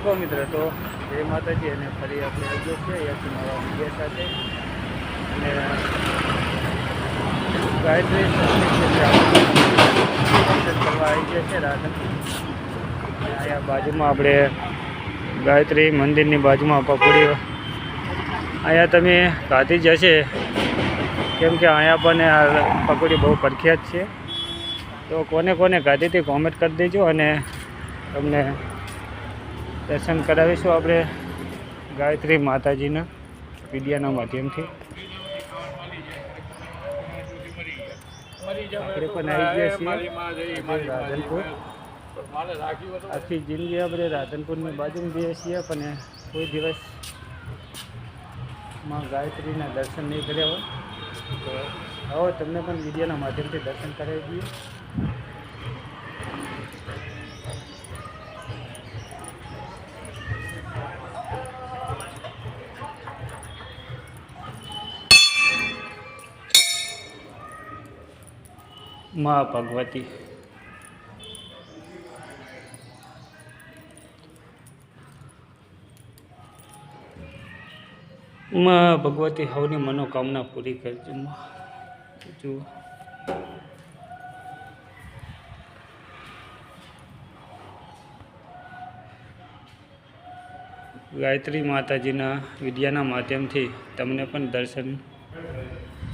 તો મિત્ર તો જય માતાજી અને ફરી આપણે આવી ગયા છીએ અહીંયાથી નવા વિડીયો સાથે અને ગાયત્રી દર્શન કરવા આવી ગયા છે રાધન અહીંયા બાજુમાં આપણે ગાયત્રી મંદિરની બાજુમાં પકોડી અહીંયા તમે ખાધી જ હશે કેમ કે અહીંયા પણ આ પકોડી બહુ પ્રખ્યાત છે તો કોને કોને ખાધી હતી કોમેન્ટ કરી દેજો અને તમને દર્શન કરાવીશું આપણે ગાયત્રી માતાજીના વિડીયાના માધ્યમથી આપણે પણ આવી ગયા છીએ રાધનપુર આખી જિંદગી આપણે રાધનપુરની બાજુમાં જઈએ છીએ પણ કોઈ દિવસમાં ગાયત્રીના દર્શન નહીં કર્યા હોય તો હવે તમને પણ વિડીયોના માધ્યમથી દર્શન કરાવી દઈએ મા ભગવતી મા ભગવતી સૌની મનોકામના પૂરી કરજો જુઓ ગાયત્રી માતાજીના વિડીયાના માધ્યમથી તમને પણ દર્શન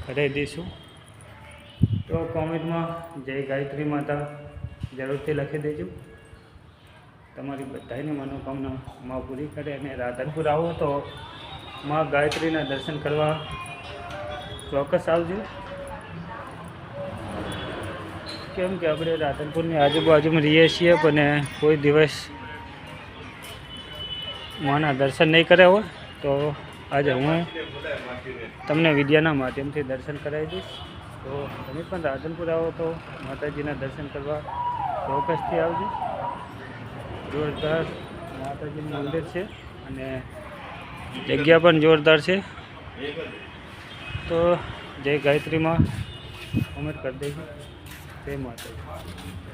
કરાવી દઈશું તો કોમેન્ટમાં જય ગાયત્રી માતા જરૂરથી લખી દેજો તમારી બધાની મનોકામના માં પૂરી કરે અને રાધનપુર આવો તો માં ગાયત્રીના દર્શન કરવા ચોક્કસ આવજો કેમ કે આપણે રાધનપુરની આજુબાજુમાં રહીએ છીએ પણ કોઈ દિવસ માના દર્શન નહીં કર્યા હોય તો આજે હું તમને વિડીયાના માધ્યમથી દર્શન કરાવી દઈશ તો તમે પણ રાધનપુર આવો તો માતાજીના દર્શન કરવા ચોક્કસથી આવજો જોરદાર માતાજીનું મંદિર છે અને જગ્યા પણ જોરદાર છે તો જય ગાયત્રીમાં કોમેન્ટ કરી દેજો જય માતાજી